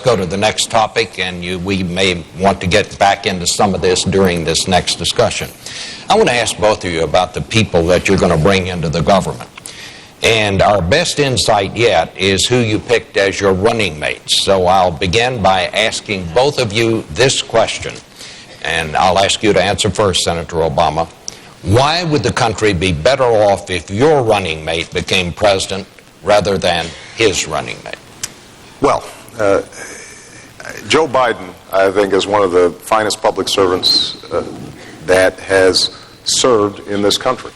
go to the next topic, and we may want to get back into some of this during this next discussion. I want to ask both of you about the people that you're going to bring into the government. And our best insight yet is who you picked as your running mates. So I'll begin by asking both of you this question, and I'll ask you to answer first, Senator Obama. Why would the country be better off if your running mate became president rather than his running mate? Well, Joe Biden, I think, is one of the finest public servants that has served in this country.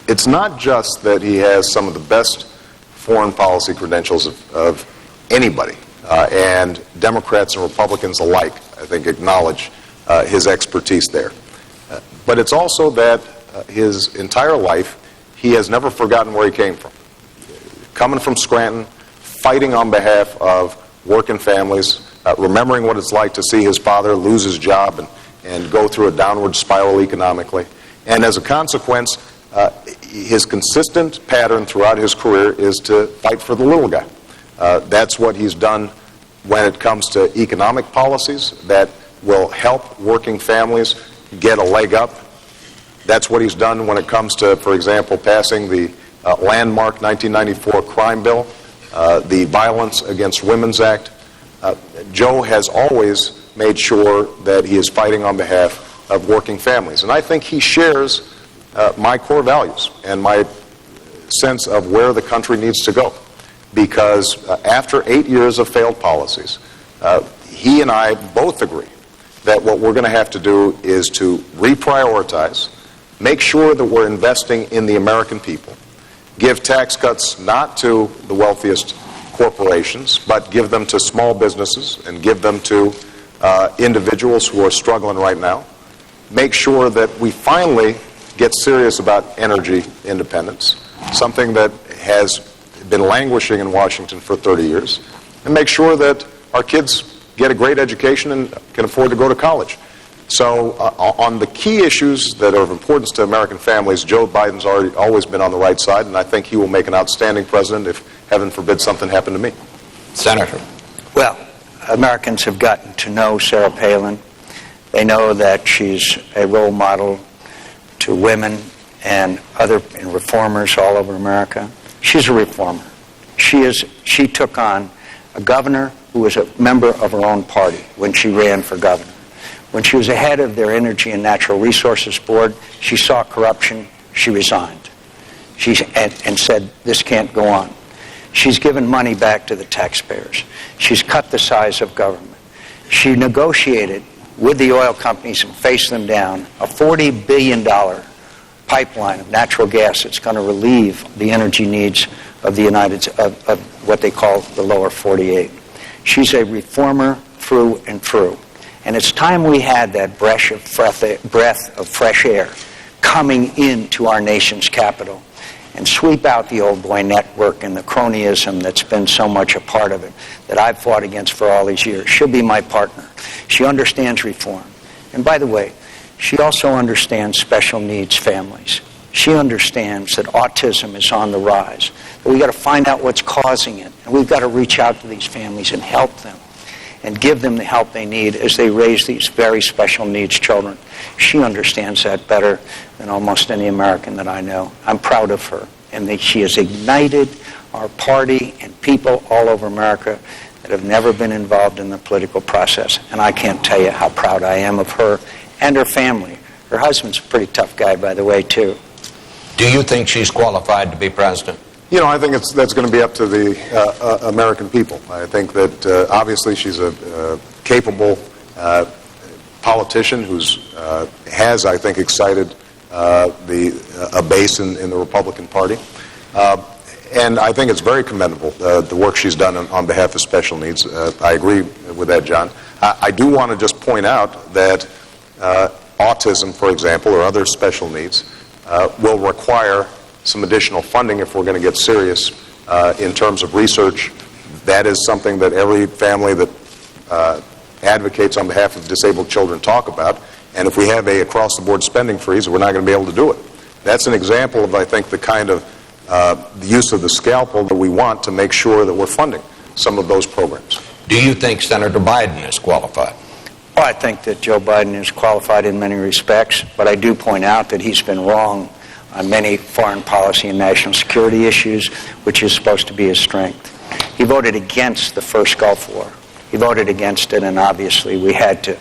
It's not just that he has some of the best foreign policy credentials of anybody, and Democrats and Republicans alike, I think, acknowledge his expertise there. But it's also that his entire life, he has never forgotten where he came from. Coming from Scranton, fighting on behalf of working families, remembering what it's like to see his father lose his job and go through a downward spiral economically. And as a consequence, his consistent pattern throughout his career is to fight for the little guy. That's what he's done when it comes to economic policies that will help working families get a leg up. That's what he's done when it comes to, for example, passing the landmark 1994 crime bill, the Violence Against Women's Act. Joe has always made sure that he is fighting on behalf of working families. And I think he shares my core values and my sense of where the country needs to go. Because after 8 years of failed policies, he and I both agree that what we're going to have to do is to reprioritize, make sure that we're investing in the American people, give tax cuts not to the wealthiest corporations, but give them to small businesses and give them to individuals who are struggling right now, make sure that we finally get serious about energy independence, something that has been languishing in Washington for 30 years, and make sure that our kids get a great education and can afford to go to college. So on the key issues that are of importance to American families, Joe Biden's always been on the right side, and I think he will make an outstanding president if, heaven forbid, something happened to me. Senator. Well, Americans have gotten to know Sarah Palin. They know that she's a role model to women and reformers all over America. She's a reformer. She took on a governor who was a member of her own party when she ran for governor. When she was the head of their Energy and Natural Resources Board, she saw corruption, she resigned. And said, this can't go on. She's given money back to the taxpayers. She's cut the size of government. She negotiated with the oil companies and faced them down a $40 billion pipeline of natural gas that's going to relieve the energy needs of the of what they call the lower 48. She's a reformer through and through. And it's time we had that breath of fresh air coming into our nation's capital and sweep out the old boy network and the cronyism that's been so much a part of it that I've fought against for all these years. She'll be my partner. She understands reform. And by the way, she also understands special needs families. She understands that autism is on the rise. That we've got to find out what's causing it. And we've got to reach out to these families and help them and give them the help they need as they raise these very special needs children. She understands that better than almost any American that I know. I'm proud of her. And that she has ignited our party and people all over America that have never been involved in the political process. And I can't tell you how proud I am of her and her family. Her husband's a pretty tough guy, by the way, too. Do you think she's qualified to be president? You know, I think that's going to be up to the American people. I think that obviously she's a capable politician who's has, I think, excited a base in the Republican Party. And I think it's very commendable, the work she's done on behalf of special needs. I agree with that, John. I do want to just point out that autism, for example, or other special needs, will require some additional funding if we're going to get serious in terms of research. That is something that every family that advocates on behalf of disabled children talk about. And if we have a across-the-board spending freeze, we're not going to be able to do it. That's an example of, I think, the kind of the use of the scalpel that we want to make sure that we're funding some of those programs. Do you think Senator Biden is qualified? Well, I think that Joe Biden is qualified in many respects, but I do point out that he's been wrong on many foreign policy and national security issues, which is supposed to be his strength. He voted against the first Gulf War. He voted against it, and obviously we had to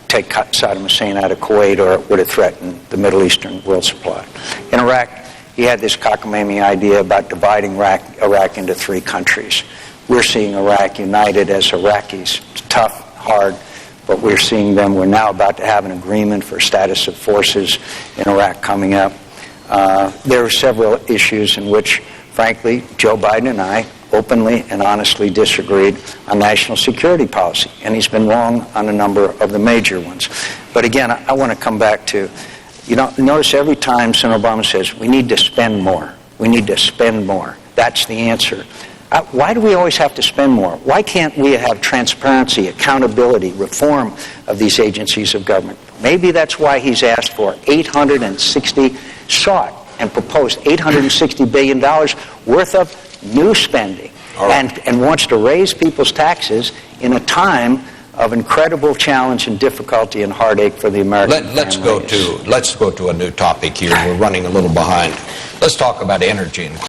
take Saddam Hussein out of Kuwait, or it would have threatened the Middle Eastern world supply. In Iraq, he had this cockamamie idea about dividing Iraq into 3 countries. We're seeing Iraq united as Iraqis. It's tough, hard, but we're seeing them. We're now about to have an agreement for status of forces in Iraq coming up. There are several issues in which, frankly, Joe Biden and I openly and honestly disagreed on national security policy, and he's been wrong on a number of the major ones. But again, I want to come back to, notice every time Senator Obama says, we need to spend more. We need to spend more. That's the answer. Why do we always have to spend more? Why can't we have transparency, accountability, reform of these agencies of government? Maybe that's why he's asked for sought and proposed $860 billion worth of new spending, right, and wants to raise people's taxes in a time of incredible challenge and difficulty and heartache for the American Let's go to a new topic here. We're running a little behind. Let's talk about energy and